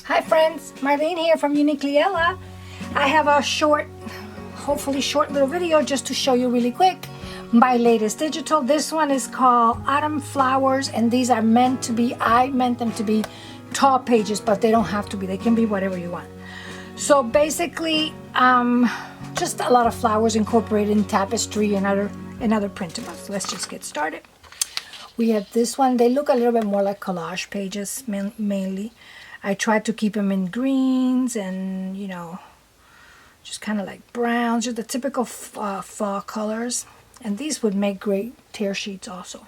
Hi friends, Marlene here from Uniquely Ella. I have a short, hopefully short little video just to show you really quick my latest digital. This one is called Autumn Flowers, and these are meant to be, I meant them to be tall pages, but they don't have to be. They can be whatever you want. So basically, just a lot of flowers incorporated in tapestry and other printables. Let's just get started. We have this one. They look a little bit more like collage pages mainly. I tried to keep them in greens and, you know, just kind of like browns, just the typical fall colors. And these would make great tear sheets also.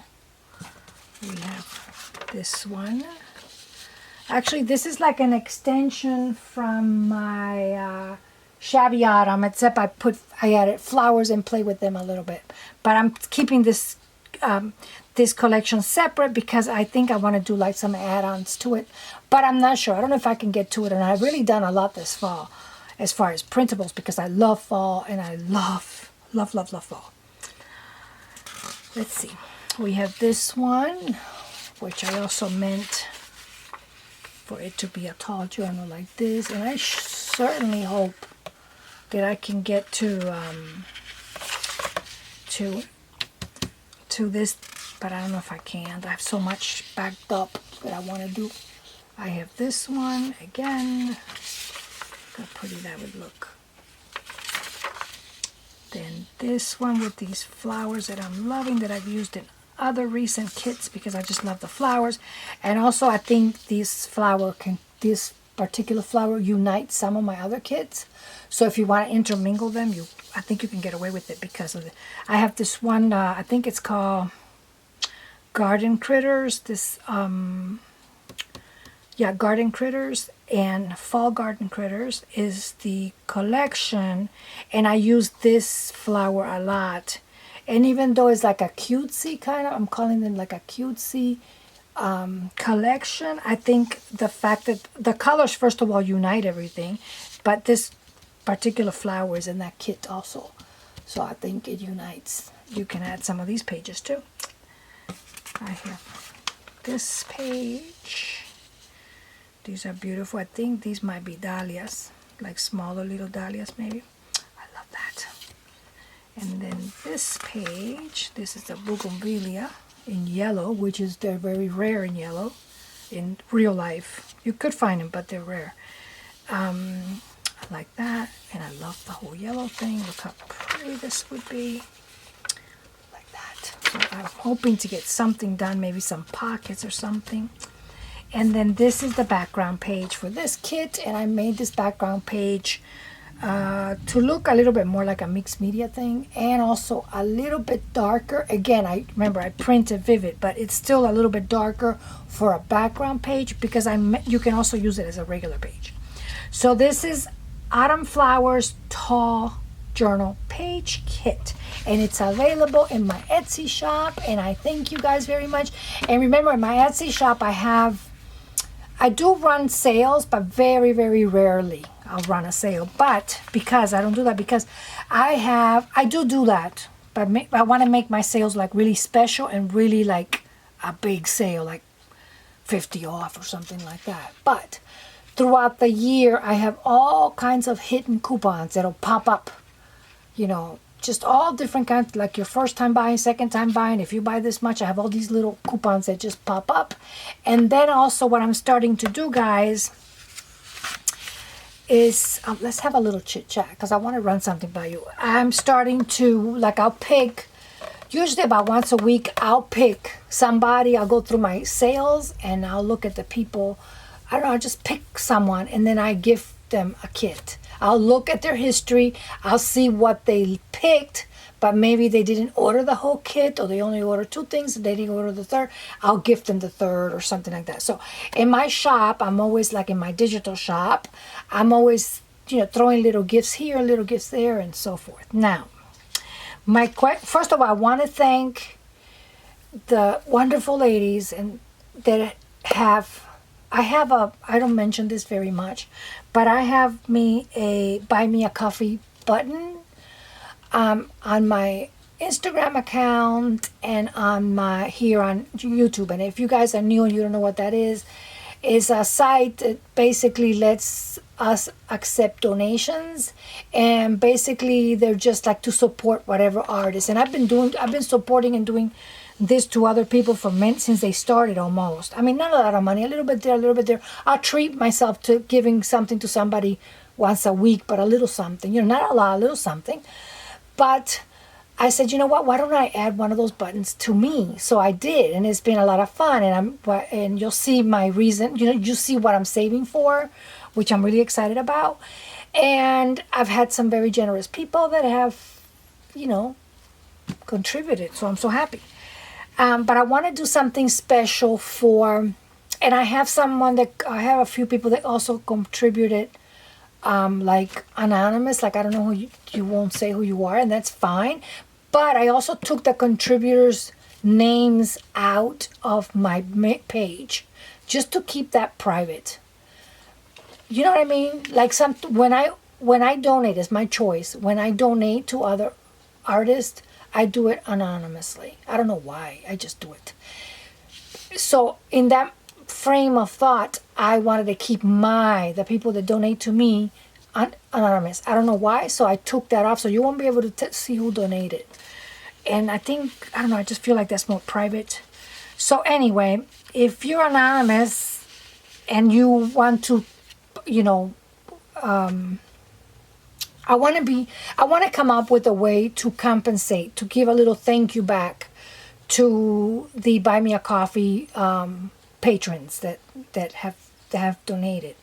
We have this one. Actually, this is like an extension from my Shabby Autumn, except I added flowers and play with them a little bit. But I'm keeping this this collection separate because I think I want to do like some add-ons to it, but I'm not sure. I don't know if I can get to it, and I've really done a lot this fall as far as printables because I love fall and I love fall. Let's see. We have this one, which I also meant for it to be a tall journal like this, and I certainly hope that I can get to this, but I don't know if I can. I have so much backed up that I want to do. I have this one again. Look how pretty that would look. Then this one with these flowers that I'm loving, that I've used in other recent kits because I just love the flowers. And also I think this particular flower unites some of my other kits. So if you want to intermingle them, I think you can get away with it because of it. I have this one, I think it's called Garden Critters. Garden Critters, and Fall Garden Critters is the collection, and I use this flower a lot. And even though it's like a cutesy kind of, I'm calling them like a cutesy collection, I think the fact that the colors, first of all, unite everything, but this particular flower is in that kit also. So I think it unites. You can add some of these pages too. I have this page. These are beautiful. I think these might be dahlias, like smaller little dahlias maybe. I love that. And then this page, this is the bougainvillea in yellow, which is, they're very rare in yellow in real life. You could find them, but they're rare. I like that, and I love the whole yellow thing. Look how pretty this would be. Like that. So I'm hoping to get something done, maybe some pockets or something. And then this is the background page for this kit, and I made this background page to look a little bit more like a mixed media thing, and also a little bit darker. Again, I printed Vivid, but it's still a little bit darker for a background page because you can also use it as a regular page. So this is Autumn Flowers Tall Journal Page Kit, and it's available in my Etsy shop, and I thank you guys very much. And remember, in my Etsy shop I do run sales, but very, very rarely I'll run a sale. But because I don't do that, because I do that, but I want to make my sales like really special and really like a big sale, like 50 off or something like that. But throughout the year, I have all kinds of hidden coupons that'll pop up, you know, just all different kinds, like your first time buying, second time buying. If you buy this much, I have all these little coupons that just pop up. And then also what I'm starting to do, guys, is, let's have a little chit chat because I want to run something by you. I'm starting to, like, I'll pick, usually about once a week, I'll pick somebody. I'll go through my sales and I'll look at the people. I don't know, I'll just pick someone and then I give them a kit. I'll look at their history. I'll see what they picked, but maybe they didn't order the whole kit, or they only ordered 2 things and they didn't order the third. I'll gift them the third or something like that. So in my shop, I'm always, like in my digital shop, I'm always, you know, throwing little gifts here, little gifts there, and so forth. Now, first of all, I want to thank the wonderful ladies that have, I don't mention this very much, but I have a buy me a coffee button on my Instagram account and on here on YouTube. And if you guys are new and you don't know what that is, is a site that basically lets us accept donations, and basically they're just like to support whatever artist. And I've been supporting and doing this to other people since they started almost. I mean, not a lot of money, a little bit there, a little bit there. I'll treat myself to giving something to somebody once a week, but a little something, not a lot, a little something. But I said, you know what? Why don't I add one of those buttons to me? So I did, and it's been a lot of fun. And you'll see my reason. You see what I'm saving for, which I'm really excited about. And I've had some very generous people that have, contributed. So I'm so happy. But I want to do something special and I have a few people that also contributed, like anonymous, like I don't know you won't say who you are, and that's fine. But I also took the contributors' names out of my page just to keep that private. You know what I mean? Like when I donate, it's my choice. When I donate to other artists, I do it anonymously. I don't know why. I just do it. So in that frame of thought, I wanted to keep the people that donate to me anonymous. I don't know why. So I took that off. So you won't be able to see who donated. And I don't know, I just feel like that's more private. So anyway, if you're anonymous and you want to, I want to come up with a way to compensate, to give a little thank you back to the Buy Me a Coffee patrons that have donated.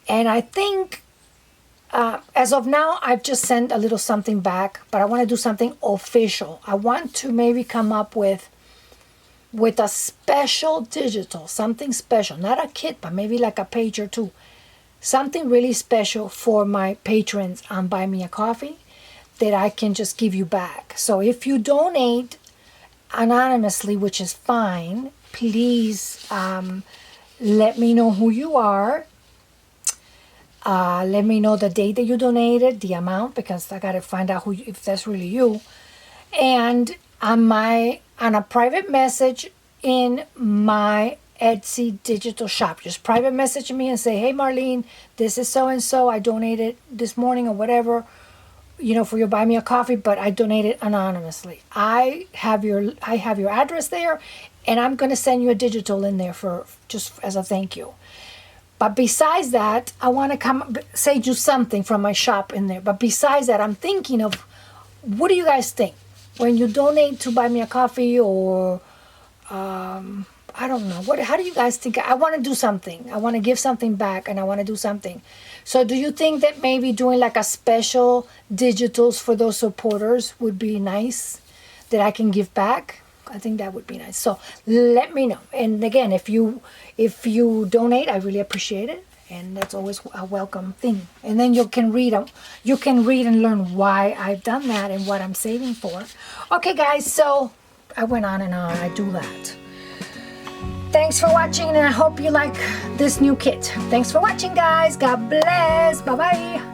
And I think as of now, I've just sent a little something back, but I want to do something official. I want to maybe come up with a special digital, something special, not a kit, but maybe like a page or two. Something really special for my patrons on Buy Me a Coffee that I can just give you back. So if you donate anonymously, which is fine, please let me know who you are. Let me know the date that you donated, the amount, because I got to find out if that's really you. And on a private message in my Etsy digital shop, just private message me and say, hey Marlene, this is so and so, I donated this morning or whatever, for your Buy Me a Coffee, but I donated anonymously. I have your address there, and I'm going to send you a digital in there for just as a thank you. But besides that, I want to do something from my shop in there. But besides that, I'm thinking of, what do you guys think when you donate to Buy Me a Coffee, or I don't know. How do you guys think? I want to do something. I want to give something back, and I want to do something. So do you think that maybe doing like a special digitals for those supporters would be nice, that I can give back? I think that would be nice. So let me know. And again, if you donate, I really appreciate it. And that's always a welcome thing. And then you can read and learn why I've done that and what I'm saving for. Okay, guys, so I went on and on. I do that. Thanks for watching, and I hope you like this new kit. Thanks for watching, guys. God bless. Bye-bye.